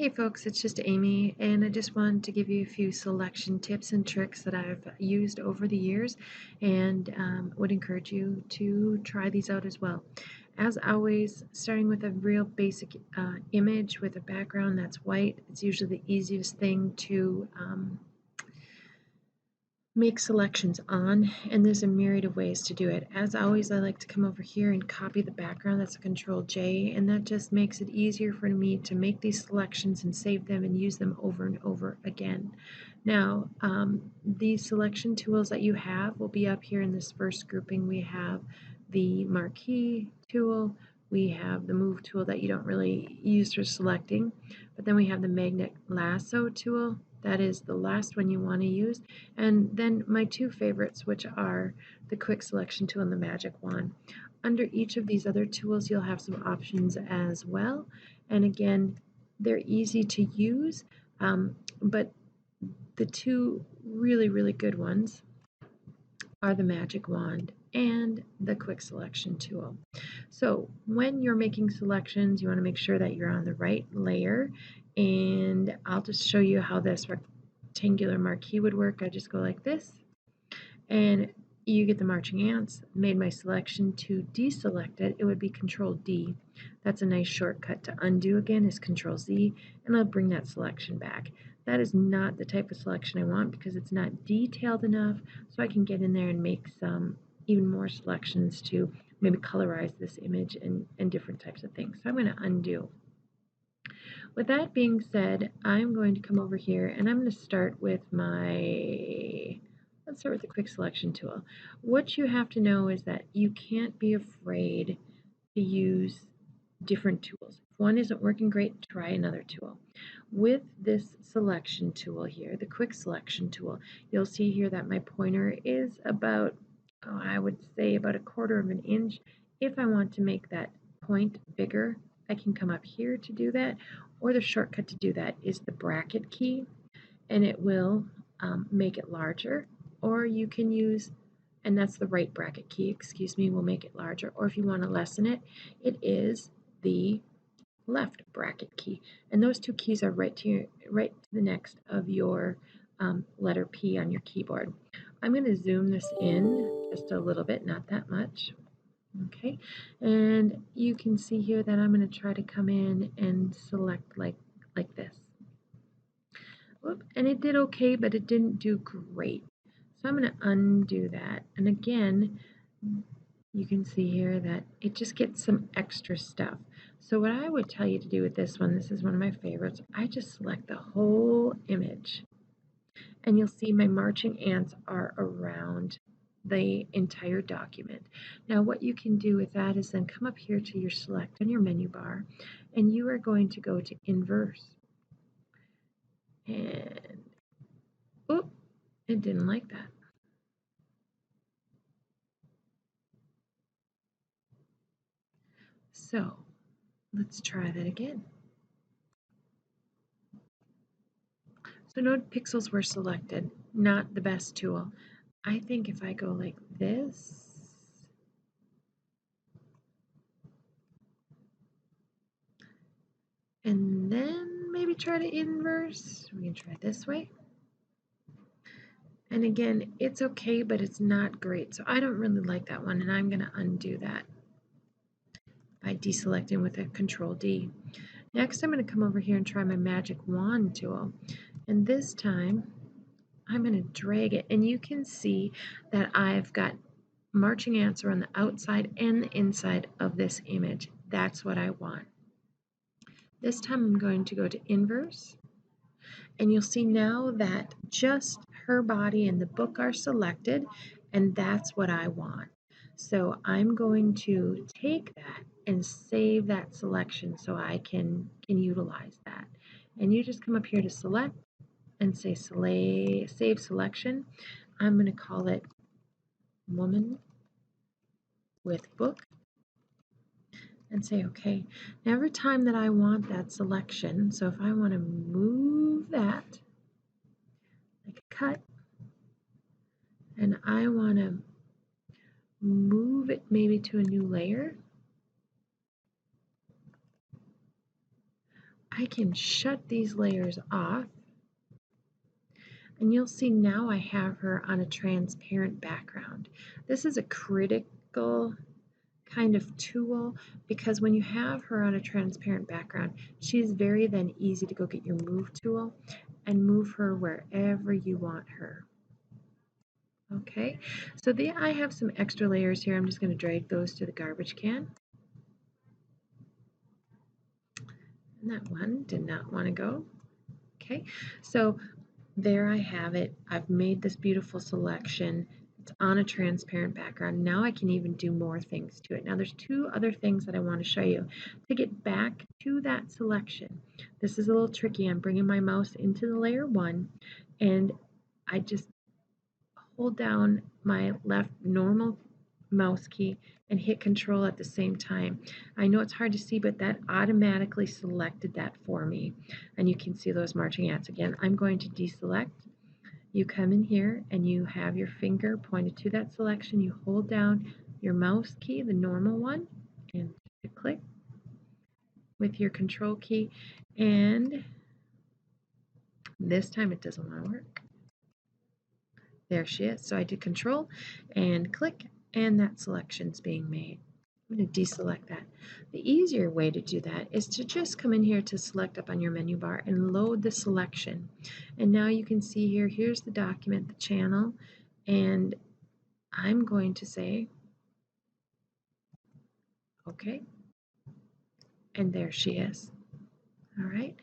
Hey folks, it's just Amy, and I just wanted to give you a few selection tips and tricks that I've used over the years and would encourage you to try these out as well. As always, starting with a real basic image with a background that's white, it's usually the easiest thing to make selections on, and there's a myriad of ways to do it. As always, I like to come over here and copy the background. That's a Control J, and that just makes it easier for me to make these selections and save them and use them over and over again. Now, these selection tools that you have will be up here in this first grouping. We have the marquee tool, we have the move tool that you don't really use for selecting, but then we have the magnet lasso tool. That is the last one you want to use. And then my two favorites, which are the quick selection tool and the magic wand. Under each of these other tools, you'll have some options as well. And again, they're easy to use, but the two really good ones are the magic wand and the quick selection tool. So when you're making selections, you want to make sure that you're on the right layer, and I'll just show you how this rectangular marquee would work. I just go like this, and you get the marching ants. Made my selection to deselect it, it would be Control D. That's a nice shortcut. To undo again is Control Z, and I'll bring that selection back. That is not the type of selection I want because it's not detailed enough, so I can get in there and make some even more selections to maybe colorize this image and different types of things. So I'm going to undo. With that being said, I'm going to come over here and I'm going to start with let's start with the quick selection tool. What you have to know is that you can't be afraid to use different tools. If one isn't working great, try another tool. With this selection tool here, the quick selection tool, you'll see here that my pointer is about, I would say about 1/4 of an inch. If I want to make that point bigger, I can come up here to do that, or the shortcut to do that is the bracket key, and it will make it larger, or you can use, and that's the right bracket key, excuse me, will make it larger, or if you want to lessen it, it is the left bracket key, and those two keys are right to the next of your letter P on your keyboard. I'm going to zoom this in just a little bit, not that much. Okay, and you can see here that I'm going to try to come in and select like this. Whoop, and it did okay, but it didn't do great. So I'm going to undo that, and again, you can see here that it just gets some extra stuff. So what I would tell you to do with this one, this is one of my favorites, I just select the whole image, and you'll see my marching ants are around the entire document. Now what you can do with that is then come up here to your select on your menu bar, and you are going to go to inverse. And, oh, it didn't like that. So let's try that again. So no pixels were selected, not the best tool. I think if I go like this, and then maybe try to inverse, we can try this way. And again, it's okay, but it's not great. So I don't really like that one, and I'm going to undo that by deselecting with a Control D. Next, I'm going to come over here and try my magic wand tool. And this time, I'm going to drag it, and you can see that I've got marching ants are on the outside and the inside of this image. That's what I want. This time I'm going to go to inverse, and you'll see now that just her body and the book are selected, and that's what I want. So I'm going to take that and save that selection so I can utilize that. And you just come up here to select and say save selection. I'm going to call it woman with book and say okay. Now every time that I want that selection, so if I want to move that like a cut, and I want to move it maybe to a new layer, I can shut these layers off, and you'll see now I have her on a transparent background. This is a critical kind of tool because when you have her on a transparent background, she's very then easy to go get your move tool and move her wherever you want her. Okay, so I have some extra layers here. I'm just going to drag those to the garbage can. And that one did not want to go. Okay, so there I have it. I've made this beautiful selection. It's on a transparent background. Now I can even do more things to it. Now there's two other things that I want to show you to get back to that selection. This is a little tricky. I'm bringing my mouse into the layer 1 and I just hold down my left normal mouse key and hit control at the same time. I know it's hard to see, but that automatically selected that for me. And you can see those marching ants again. I'm going to deselect. You come in here and you have your finger pointed to that selection. You hold down your mouse key, the normal one, and click with your control key. And this time it doesn't want to work. There she is. So I did control and click, and that selection's being made. I'm going to deselect that. The easier way to do that is to just come in here to select up on your menu bar and load the selection. And now you can see here, here's the document, the channel, and I'm going to say, okay, and there she is. All right.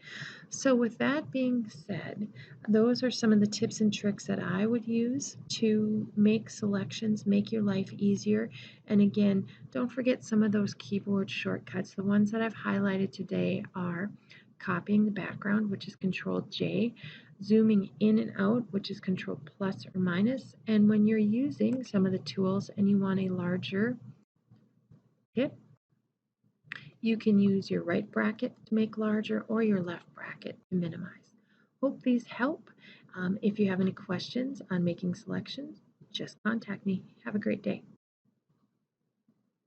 So with that being said, those are some of the tips and tricks that I would use to make selections, make your life easier. And again, don't forget some of those keyboard shortcuts. The ones that I've highlighted today are copying the background, which is Control J, zooming in and out, which is Control plus or minus. And when you're using some of the tools and you want a larger tip, you can use your right bracket to make larger or your left bracket to minimize. Hope these help. If you have any questions on making selections, just contact me. Have a great day.